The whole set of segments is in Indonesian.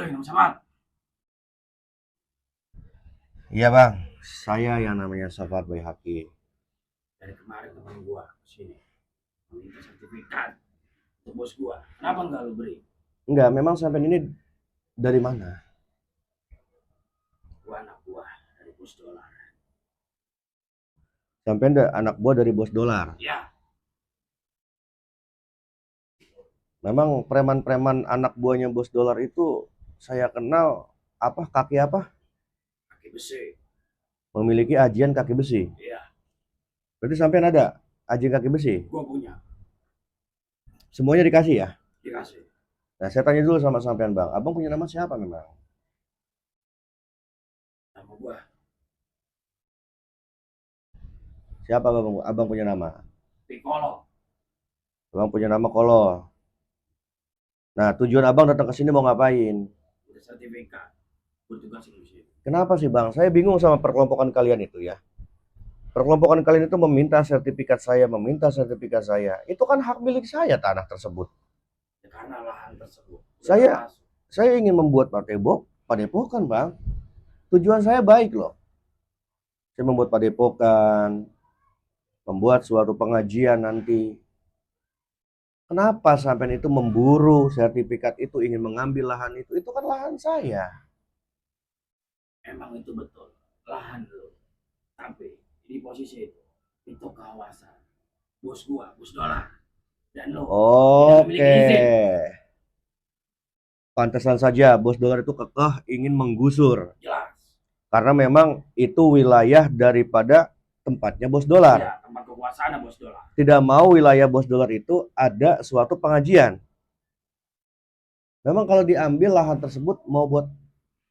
Nama Samad. Iya bang, saya yang namanya Safat Baihaqi. Dari kemarin teman gua sini minta sertifikat untuk bos gua. Kenapa nggak lu beri? Enggak, memang sampai ini dari mana? Gua anak gua dari bos dolar. Sampai anak buah dari bos dolar. Ya, Memang preman-preman anak buahnya bos dolar itu saya kenal kaki apa? kaki besi. Memiliki ajian kaki besi. Iya, Berarti sampai ada ajian kaki besi. gua punya. Semuanya dikasih ya? Dikasih. Nah, saya tanya dulu sama sampean bang. Abang punya nama siapa memang? Nama gua Siapa abang? Abang punya nama? Piccolo. Abang punya nama Kolo. Nah, tujuan abang datang ke sini mau ngapain? Udah sertifikat. Bertugas di sini. Kenapa sih bang? Saya bingung sama perkelompokan kalian itu ya. Perkelompokan kalian itu meminta sertifikat saya. Itu kan hak milik saya tanah tersebut. Ya, karena lahan tersebut. Saya saya ingin membuat padepokan, Bang. Tujuan saya baik loh. Saya membuat padepokan, membuat suatu pengajian nanti. Kenapa sampai itu memburu sertifikat itu, ingin mengambil lahan itu? Itu kan lahan saya. emang itu betul lahan lu. Tapi di posisi itu kawasan bos gua, bos dolar. Dan lo tidak memiliki Oke. izin. Pantesan saja bos dolar itu kekeh ingin menggusur. Jelas. Karena memang itu wilayah daripada tempatnya bos dolar. Ya, tempat kekuasaan bos dolar. Tidak mau wilayah bos dolar itu ada suatu pengajian. Memang kalau diambil lahan tersebut mau buat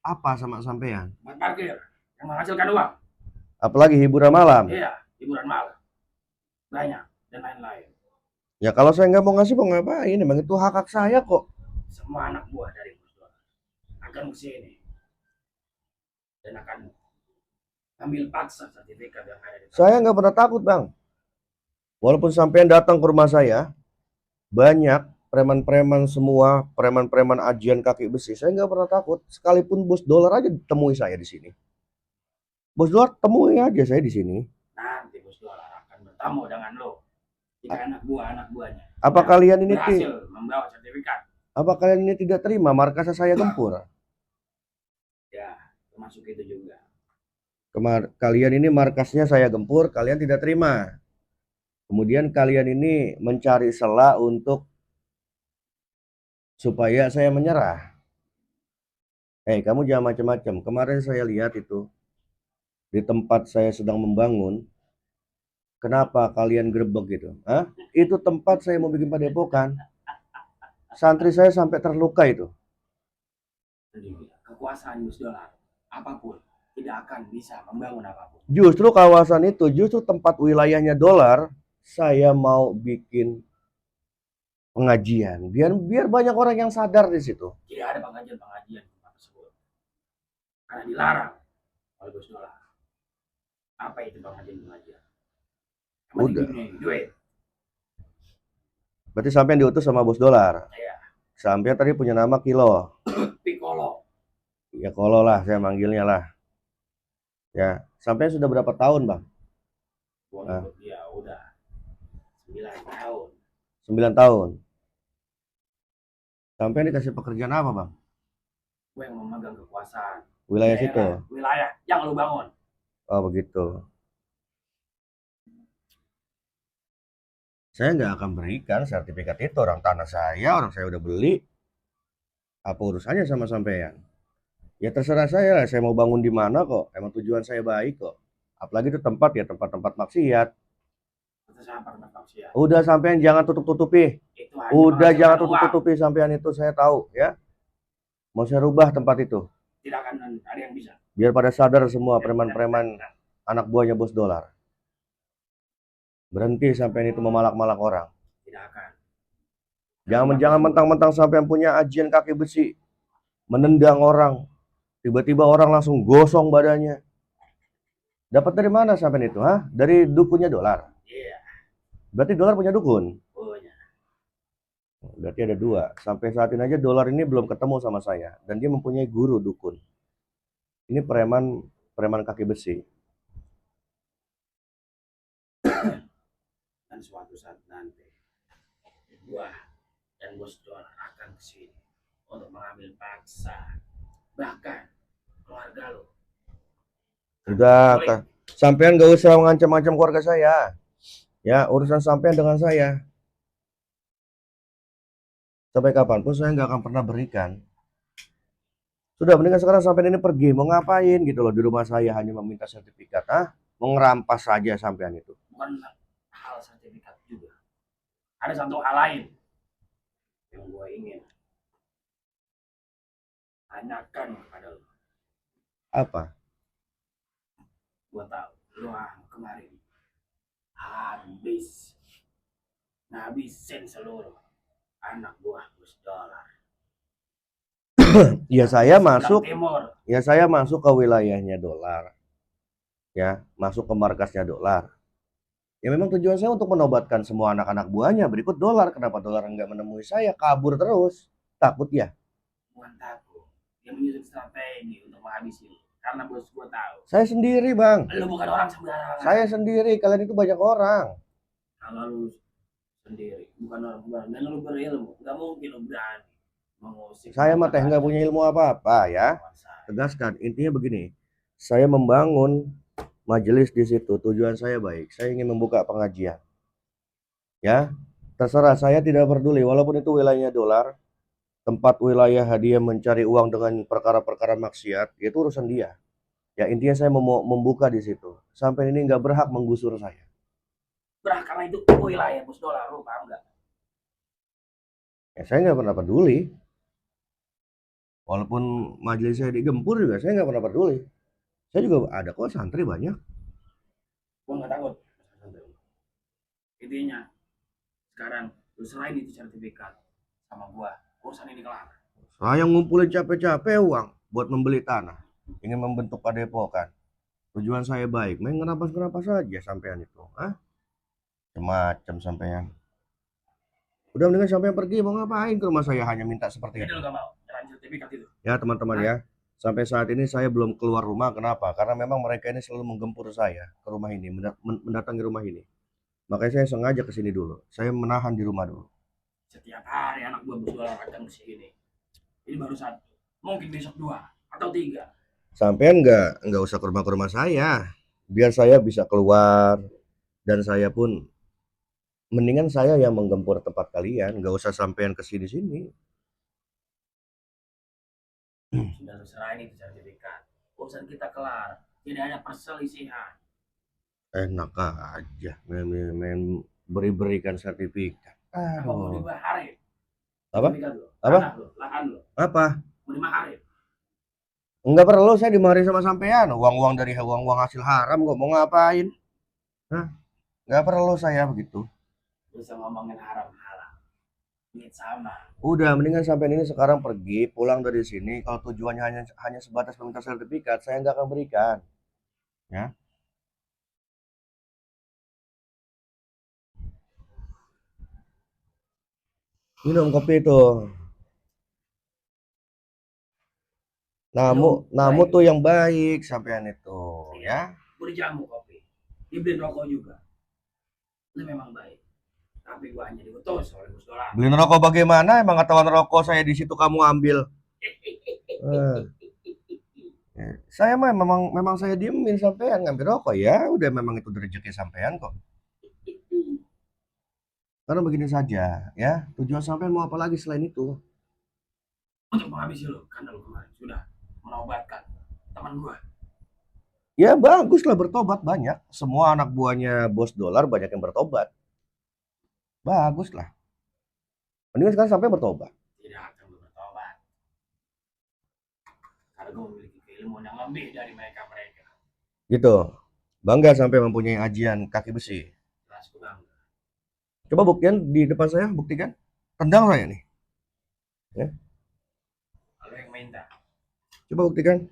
apa sama sampean? Buat parkir yang menghasilkan uang. Apalagi hiburan malam. Iya, hiburan malam. Banyak dan lain-lain. Ya kalau saya nggak mau ngasih mau ngapain? Emang itu hak saya kok. Semua anak buah dari bos dolar akan kesini dan akan ambil paksa sertifikat yang ada di Saya nggak pernah takut bang. Walaupun sampean datang ke rumah saya, banyak preman-preman semua, preman-preman ajian kaki besi. Saya nggak pernah takut. Sekalipun bos dolar aja temui saya di sini. Bos dolar temui aja saya di sini. nanti bos dolar akan bertemu dengan lo jika anak buahnya Apa kalian ini berhasil membawa sertifikat. Apa kalian ini tidak terima markas saya gempur? Ya, termasuk itu juga. Kalian ini markasnya saya gempur, kalian tidak terima. Kemudian kalian ini mencari celah untuk supaya saya menyerah. Kamu jangan macam-macam. Kemarin saya lihat itu di tempat saya sedang membangun. Kenapa kalian gerbek gitu? Hah? Itu tempat saya mau bikin padepokan. Santri saya sampai terluka itu. Jadi, kekuasaan bos dolar apapun tidak akan bisa membangun apapun. Justru kawasan itu, justru tempat wilayahnya dolar, saya mau bikin pengajian. Biar banyak orang yang sadar di situ. Tidak ada pengajian-pengajian di tempat tersebut karena dilarang oleh bos dolar. Apa itu pengajian-pengajian? Udah. Duit. Berarti sampai diutus sama bos dolar. Ya, Sampai tadi punya nama Kilo. Piccolo. Ya Kolo lah saya manggilnya lah. Ya, sampai sudah berapa tahun, Bang? Uang ikut dia udah 9 tahun. 9 tahun. Sampai dikasih pekerjaan apa, Bang? Gue yang memegang kekuasaan Wilayah situ. wilayah yang lu bangun. Oh, begitu. Saya nggak akan berikan sertifikat itu, orang tanah orang saya udah beli. Apa urusannya sama sampean? Ya terserah saya lah, saya mau bangun di mana kok. Emang tujuan saya baik kok. Apalagi itu tempat ya, tempat-tempat maksiat. Udah sampean jangan tutup-tutupi. Udah jangan tutup-tutupi sampean itu, saya tahu ya. Mau saya rubah tempat itu. Tidak akan ada yang bisa. Biar pada sadar semua preman-preman anak buahnya bos dolar. Berhenti sampean itu memalak-malak orang. Tidak akan. Jangan mentang-mentang sampean punya ajian kaki besi. Menendang orang. Tiba-tiba orang langsung gosong badannya. Dapat dari mana sampean itu? Hah? Dari dukunnya dolar? Iya. Berarti dolar punya dukun? Punya. Berarti ada dua. Sampai saat ini aja dolar ini belum ketemu sama saya. Dan dia mempunyai guru dukun. Ini preman preman kaki besi. Dan suatu saat nanti gua dan bos dolar akan kesini untuk mengambil paksa bahkan keluarga lo. Udah, Boleh. sampean gak usah mengancam-ancam keluarga saya. Ya, urusan sampean dengan saya. Sampai kapanpun saya nggak akan pernah berikan. Sudah, mendingan sekarang sampean ini pergi. Mau ngapain gitu loh di rumah saya hanya meminta sertifikat. Ah, mau ngerampas saja sampean itu. Bukan hal sertifikat juga. Ada satu hal lain yang gue ingin tanyakan kepada lo. Apa? Gue tahu lo kemarin habis ngabisin seluruh anak buah bos dolar. Ya Yang saya di sebelah masuk, timur. ya saya masuk ke wilayahnya dolar. Ya, masuk ke markasnya dolar. Ya memang tujuan saya untuk menobatkan semua anak-anak buahnya berikut dolar. Kenapa dolar nggak menemui saya? Kabur terus. Takut ya? Bukan takut. Dia menyusun strategi untuk menghabisi lo. Karena bos gue tahu. Saya sendiri, Bang. Lo bukan orang sembarangan. Saya sendiri, kalian itu banyak orang. Kalau lo sendiri, bukan orang sembarangan. Dan lo berilmu. Gak mungkin lo berani mengusik. Saya mah teh nggak punya ilmu apa-apa ya. Tegaskan, intinya begini. Saya membangun majelis di situ. Tujuan saya baik. Saya ingin membuka pengajian. Ya, terserah saya tidak peduli. Walaupun itu wilayahnya dolar, tempat wilayah dia mencari uang dengan perkara-perkara maksiat, itu urusan dia. Ya intinya saya mau membuka di situ. Sampai ini nggak berhak menggusur saya. Berah karena itu wilayah bos dolar lo paham nggak? Ya saya nggak pernah peduli. Walaupun majelis saya digempur juga, saya nggak pernah peduli. Saya juga ada kok santri banyak. Gue nggak takut. Intinya sekarang lu serahin itu sertifikat sama gua, urusan ini kelar. Saya ngumpulin capek-capek uang buat membeli tanah. Ingin membentuk padepokan. Tujuan saya baik, main ngerampas-ngerampas saja sampean itu. Hah? Macam sampean. Udah mendingan sampean pergi, mau ngapain ke rumah saya hanya minta seperti Jadi itu. lu gak mau nyerahin sertifikat itu? Ya teman-teman ya, sampai saat ini saya belum keluar rumah. Kenapa? Karena memang mereka ini selalu menggempur saya ke rumah ini, mendatangi rumah ini. Makanya saya sengaja ke sini dulu. Saya menahan di rumah dulu. Setiap hari anak gua berjualan akan ke sini. Ini baru satu. Mungkin besok dua atau tiga. Sampean nggak usah ke rumah saya. Biar saya bisa keluar dan saya pun mendingan saya yang menggempur tempat kalian, nggak usah sampean ke sini-sini. Sudah lu serahin itu sertifikat. Urusan kita kelar. Tidak ada perselisihan. Enak aja main beri-berikan sertifikat. Apa mau Aduh. dibaharin? Apa? Sertifikat lu, Apa? tanah lu, lahan lu. Apa? Mau dimaharin? Enggak perlu saya dimarahin sama sampean. Uang-uang dari uang-uang hasil haram kok mau ngapain? Hah? Enggak perlu saya begitu. Bisa ngomongin haram halal. Ini sama. Udah mendingan sampean ini sekarang pergi pulang dari sini. Kalau tujuannya hanya sebatas meminta sertifikat, saya nggak akan berikan. Ya. Minum kopi itu. Namu tuh yang baik sampean itu, ya. Gue dijamu kopi. Dibeliin rokok juga. Lu memang baik. Tapi gua hanya diutus oleh bos dolar. Beliin rokok bagaimana? Emang ketahuan rokok saya di situ kamu ambil. Eh, saya mah memang saya diemin sampean ngambil rokok ya. Udah memang itu rezeki sampean kok. Karena begini saja, ya. Tujuan sampean mau apa lagi selain itu? Untuk menghabisi lo, karena lo kemarin sudah menobatkan teman gua. Ya baguslah bertobat banyak. Semua anak buahnya bos dolar banyak yang bertobat. Baguslah. Mendingan sekarang sampai bertobat. Tidak akan bertobat. Karena gua memiliki keilmuan yang lebih dari mereka-mereka. Gitu. Bangga sampai mempunyai ajian kaki besi. Jelas gua bangga. Coba buktikan di depan saya, buktikan. Tendang saya nih. Ya. Lalu yang minta. Coba buktikan.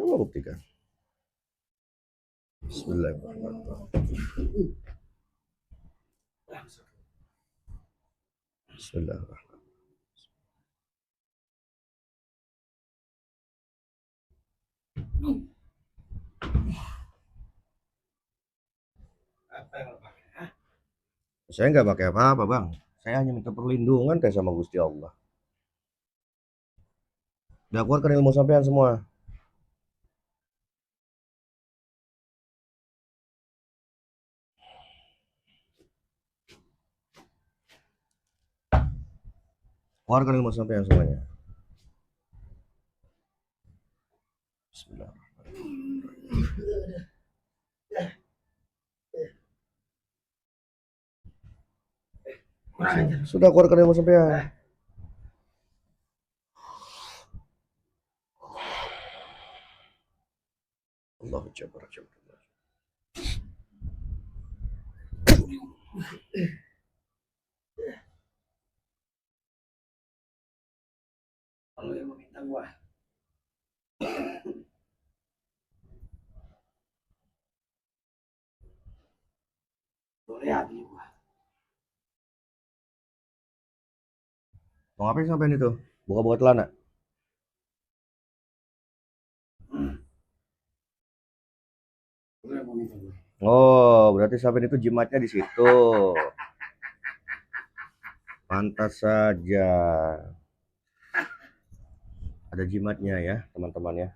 Coba buktikan. Bismillahirrahmanirrahim. Bismillahirrahmanirrahim. Apa yang lo pakai? Hah? Saya nggak pakai apa-apa, Bang. Saya hanya minta perlindungan teh sama Gusti Allah. Udah keluarkan ilmu sampean semua. Keluarkan ilmu sampean semuanya. Bismillahirrahmanirrahim. Kurang ajar. Sudah keluarkan ilmu sampean. Allahu Akbar. Kalau yang meminta gua. Lo lihat nih gua. Mau ngapain sampean itu? Buka-buka celana. Lo yang meminta gua. Oh, berarti sampean itu jimatnya di situ. Pantas saja. Ada jimatnya ya, teman-teman ya.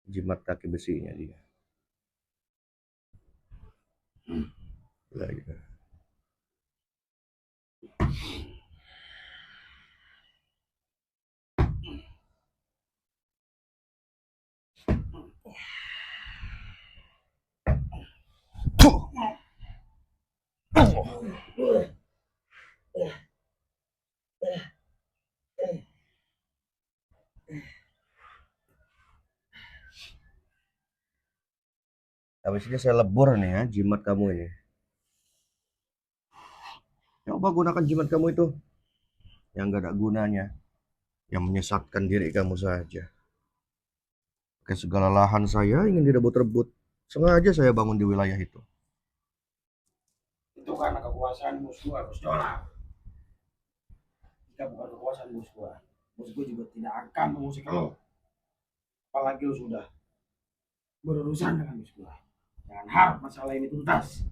Jimat kaki besinya dia. Lagi. Habis ini saya lebur nih ya jimat kamu ini. Coba gunakan jimat kamu itu yang gak ada gunanya, yang menyesatkan diri kamu saja. Ke segala lahan saya ingin direbut-rebut. Sengaja saya bangun di wilayah itu. Itu karena kekuasaan bos gua, bos Jola. Jika bukan kekuasaan bos gua juga tidak akan mengusik lo. Apalagi lo sudah berurusan dengan bos gua. Jangan harap masalah ini tuntas.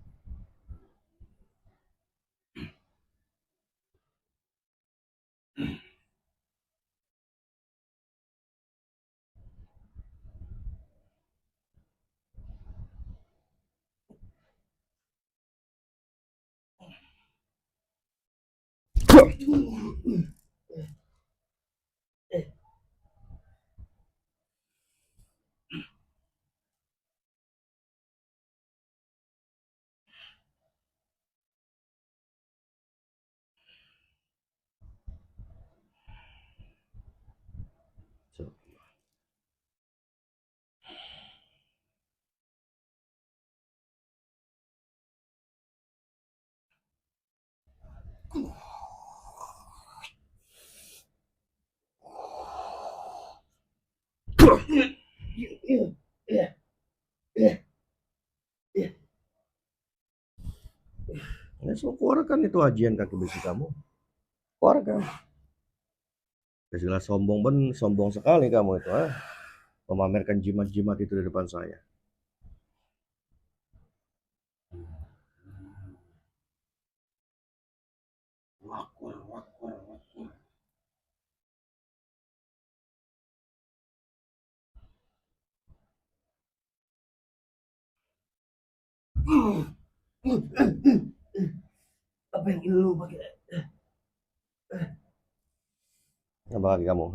Ya, so, keluarkan itu ajian kaki besi kamu. Keluarkan. Istilah sombong sekali kamu itu, memamerkan jimat-jimat itu di depan saya. Wakur. Apa yang lu pakai? Apa kaki kamu,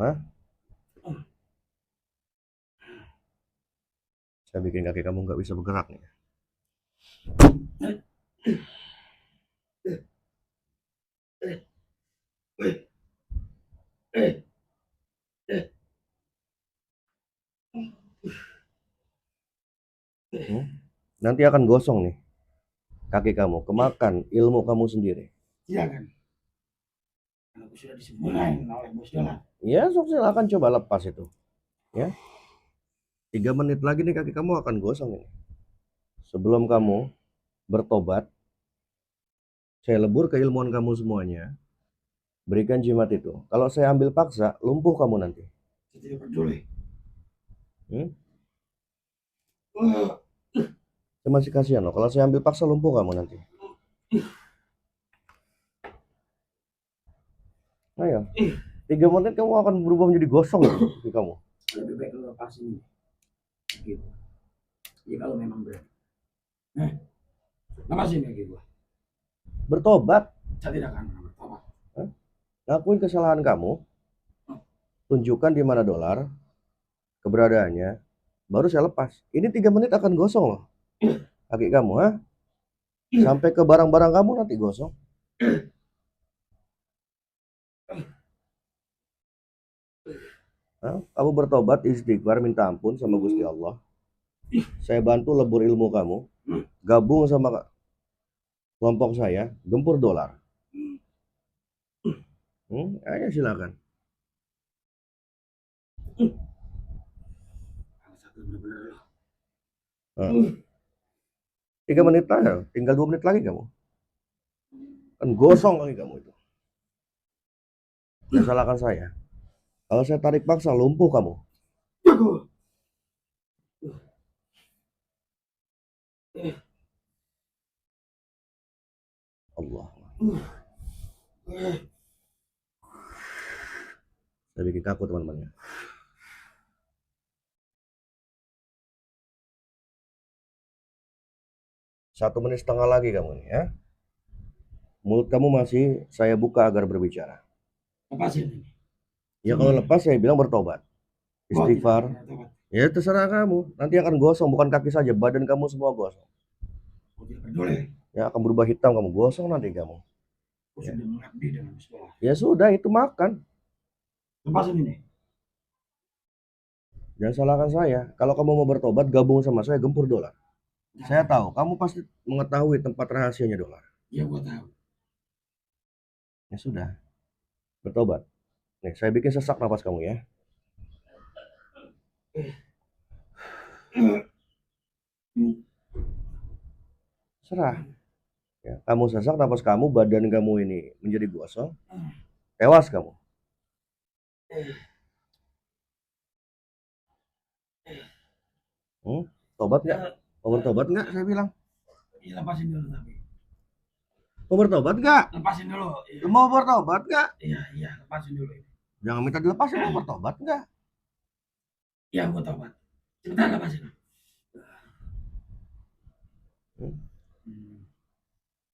Saya bikin kaki kamu nggak bisa bergerak nih. Nanti akan gosong nih kaki kamu, kemakan ilmu kamu sendiri. Jangan. Karena aku sudah disempurnain oleh bos jalan. Ya, sok silakan coba lepas itu. Ya, 3 menit lagi nih kaki kamu akan gosong ini. Sebelum kamu bertobat, saya lebur keilmuan kamu semuanya. Berikan jimat itu. Kalau saya ambil paksa, lumpuh kamu nanti. Saya tidak peduli. Hmm? Saya masih kasihan loh. Kalau saya ambil paksa, lumpuh kamu nanti. Ayo, 3 menit kamu akan berubah menjadi gosong kaki kamu. Lebih baik lu lepasin ini. Gitu. Ya kalau memang berat. Lepasin kaki gua. Bertobat. Saya tidak akan pernah bertobat. Ngakuin kesalahan kamu. Tunjukkan di mana dolar. Keberadaannya. Baru saya lepas. Ini 3 menit akan gosong loh. Kaki kamu, ha? Sampai ke barang-barang kamu nanti gosong. Kamu bertobat, istighfar, minta ampun sama Gusti Allah. Saya bantu lebur ilmu kamu. Gabung sama kelompok saya, gempur dolar. Ayo silakan. Satu benar-benar loh. 3 menit lagi, tinggal 2 menit lagi kamu. Kan gosong lagi kamu itu. Jangan salahkan saya. Kalau saya tarik paksa, lumpuh kamu. Allah. Saya bikin kaku teman-teman ya. Satu menit setengah lagi kamu nih ya. Mulut kamu masih saya buka agar berbicara. Lepasin ini. Ya kalau lepas saya bilang bertobat. Gua tidak Istighfar. akan bertobat. Ya terserah kamu. Nanti akan gosong, bukan kaki saja, badan kamu semua gosong. Gua tidak peduli. Ya akan berubah hitam kamu, gosong nanti kamu. Gua sudah mengabdi dengan sekolah. Ya sudah, itu makan. Lepasin ini. Jangan salahkan saya. Kalau kamu mau bertobat, gabung sama saya, gempur dolar. Saya tahu, kamu pasti mengetahui tempat rahasianya dolar. Ya gua tahu. Ya sudah, bertobat. Nih, saya bikin sesak nafas kamu ya. Serah. Ya, kamu sesak nafas kamu, badan kamu ini menjadi gosong. Tewas kamu. Tobat nggak? Mau bertobat nggak? Saya bilang. Iya lepasin dulu tapi. Mau bertobat nggak? Lepasin dulu. Iya. Mau bertobat nggak? Iya lepasin dulu. Jangan minta dilepasin, mau bertobat nggak? Iya gua tobat. Cepetan lepasin. Hmm.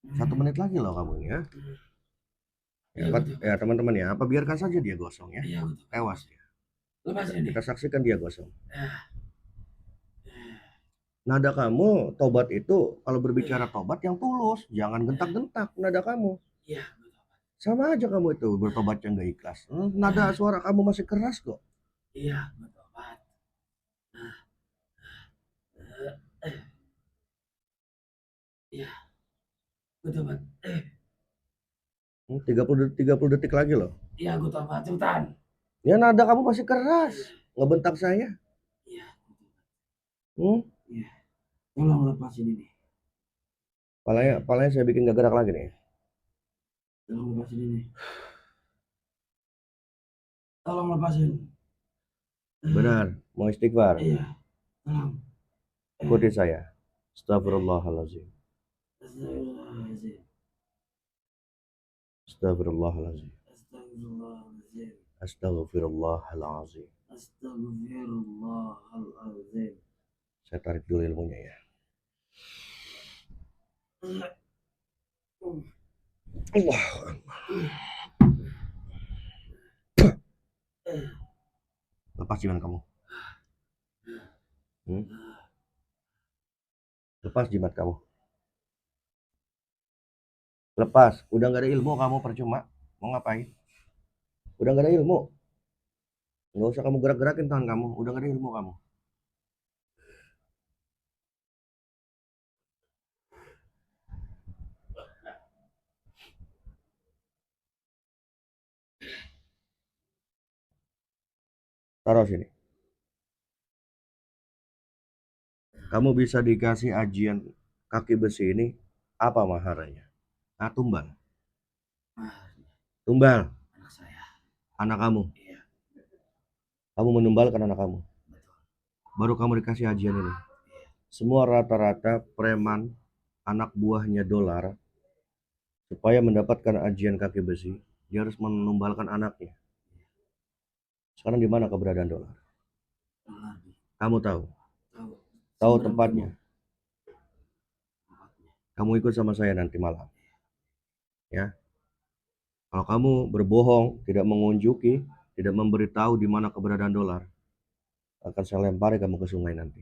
1 menit lagi loh kamu ini ya. Ya teman-teman ya, apa biarkan saja dia gosong ya. Iya betul. Tewas dia. Lepasin ini. Kita saksikan dia gosong. Nada kamu tobat itu kalau berbicara tobat yang tulus, jangan gentak-gentak nada kamu. Iya betul. Sama aja kamu itu bertobat yang gak ikhlas. Nada suara kamu masih keras kok. Iya bertobat. Iya bertobat. 30 detik lagi loh. Iya gua tobat cepetan. Ya nada kamu masih keras, ngebentak saya. Iya. Hmm? Iya. Tolong lepasin ini. Palanya saya bikin gak gerak lagi nih. Tolong lepasin ini. Tolong lepasin. Benar, mau istighfar. Iya. Tolong. Ikuti saya. Astagfirullahaladzim. Astagfirullahaladzim. Astagfirullahaladzim. Astagfirullahaladzim. Astagfirullahaladzim. Astagfirullahaladzim. Saya tarik dulu ilmunya ya. Allah. Lepas jimat kamu. Lepas jimat kamu. Lepas. Udah gak ada ilmu kamu, percuma. Mau ngapain? Udah gak ada ilmu. Nggak usah kamu gerak-gerakin tangan kamu. Udah gak ada ilmu kamu. Taruh sini. Kamu bisa dikasih ajian kaki besi ini, apa maharanya? Ah, tumbal. Ah, Tumbal. anak saya. Anak kamu. Iya, Kamu menumbalkan anak kamu. betul. Baru kamu dikasih ajian ini. Iya. Semua rata-rata preman, anak buahnya dolar, supaya mendapatkan ajian kaki besi, dia harus menumbalkan anaknya. Sekarang di mana keberadaan dolar? Dolar, Bi. Kamu tahu? Tahu. Tahu Seberang tempatnya? tempatnya. Kamu ikut sama saya nanti malam. Ya. Kalau kamu berbohong, tidak mengunjuki, tidak memberitahu di mana keberadaan dolar, akan saya lempari kamu ke sungai nanti.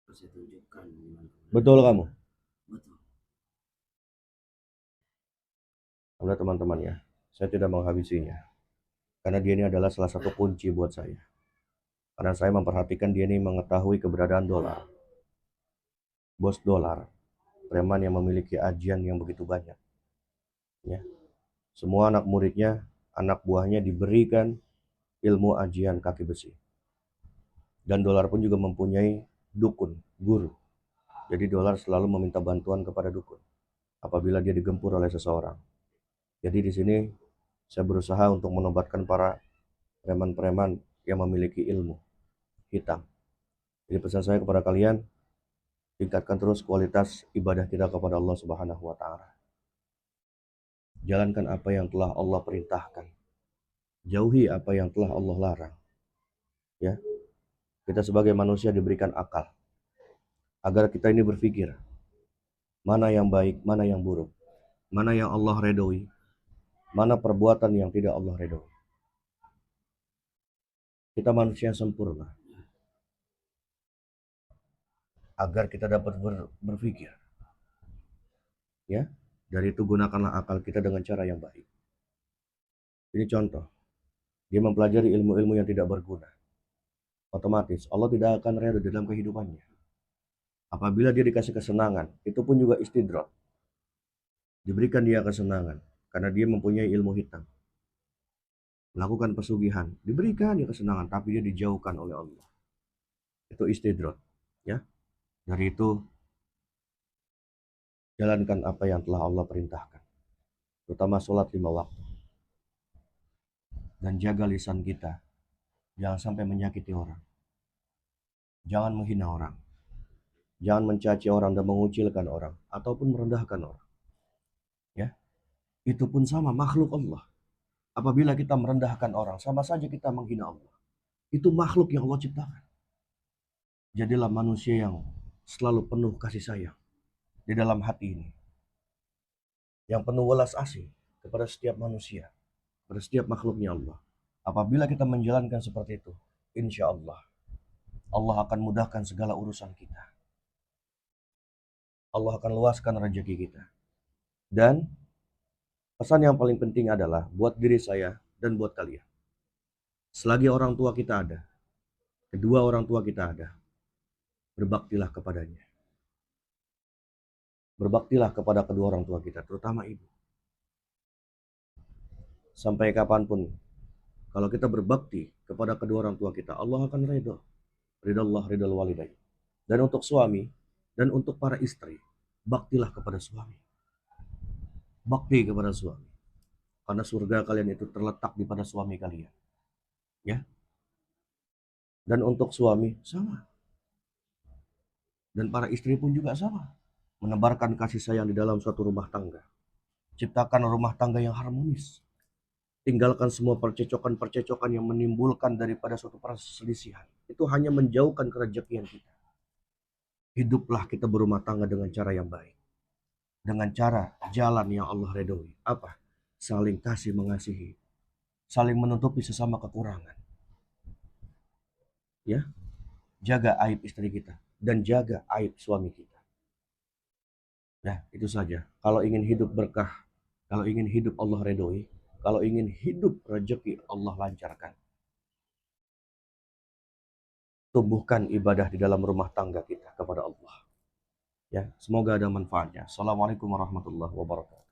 Terus saya tunjukkan di mana. Betul kamu? Betul. Anda teman-teman ya, saya tidak menghabisinya. Karena dia ini adalah salah satu kunci buat saya. Karena saya memperhatikan dia ini mengetahui keberadaan dolar. Bos dolar, preman yang memiliki ajian yang begitu banyak. Ya. Semua anak muridnya, anak buahnya diberikan ilmu ajian kaki besi. Dan dolar pun juga mempunyai dukun, guru. Jadi dolar selalu meminta bantuan kepada dukun apabila dia digempur oleh seseorang. Jadi di sini saya berusaha untuk menobatkan para preman-preman yang memiliki ilmu hitam. Jadi pesan saya kepada kalian, tingkatkan terus kualitas ibadah kita kepada Allah Subhanahu wa taala. Jalankan apa yang telah Allah perintahkan. Jauhi apa yang telah Allah larang. Ya. Kita sebagai manusia diberikan akal agar kita ini berpikir mana yang baik, mana yang buruk, mana yang Allah redoi, mana perbuatan yang tidak Allah redoi. Kita manusia yang sempurna. Agar kita dapat berpikir. Ya, dari itu gunakanlah akal kita dengan cara yang baik. Ini contoh. Dia mempelajari ilmu-ilmu yang tidak berguna. Otomatis Allah tidak akan redha dalam kehidupannya. Apabila dia dikasih kesenangan, itu pun juga istidrat. Diberikan dia kesenangan karena dia mempunyai ilmu hitam. Melakukan pesugihan, diberikan dia kesenangan, tapi dia dijauhkan oleh Allah. Itu istidrat. Ya, dari itu jalankan apa yang telah Allah perintahkan, terutama sholat 5 waktu. Dan jaga lisan kita, jangan sampai menyakiti orang. Jangan menghina orang. Jangan mencaci orang dan mengucilkan orang ataupun merendahkan orang. Ya, itu pun sama makhluk Allah. Apabila kita merendahkan orang, sama saja kita menghina Allah. Itu makhluk yang Allah ciptakan. Jadilah manusia yang selalu penuh kasih sayang di dalam hati ini. Yang penuh welas asih kepada setiap manusia, kepada setiap makhluknya Allah. Apabila kita menjalankan seperti itu, insya Allah, Allah akan mudahkan segala urusan kita. Allah akan luaskan rezeki kita. Dan pesan yang paling penting adalah buat diri saya dan buat kalian. Selagi orang tua kita ada, kedua orang tua kita ada, berbaktilah kepadanya. Berbaktilah kepada kedua orang tua kita, terutama ibu. Sampai kapanpun, kalau kita berbakti kepada kedua orang tua kita, Allah akan ridho. Ridha Allah, ridha walidain. Dan untuk suami, dan untuk para istri, baktilah kepada suami. Bakti kepada suami. Karena surga kalian itu terletak di pada suami kalian. Ya. Dan untuk suami, sama. Dan para istri pun juga sama. Menebarkan kasih sayang di dalam suatu rumah tangga. Ciptakan rumah tangga yang harmonis. Tinggalkan semua percecokan-percecokan yang menimbulkan daripada suatu perselisihan. Itu hanya menjauhkan kerejekian kita. Hiduplah kita berumah tangga dengan cara yang baik. Dengan cara jalan yang Allah redoi. Apa? Saling kasih mengasihi. Saling menutupi sesama kekurangan. Ya, jaga aib istri kita. Dan jaga aib suami kita. Nah, itu saja. Kalau ingin hidup berkah, kalau ingin hidup Allah redoi, kalau ingin hidup rezeki Allah lancarkan, tumbuhkan ibadah di dalam rumah tangga kita kepada Allah. Ya, semoga ada manfaatnya. Assalamualaikum warahmatullahi wabarakatuh.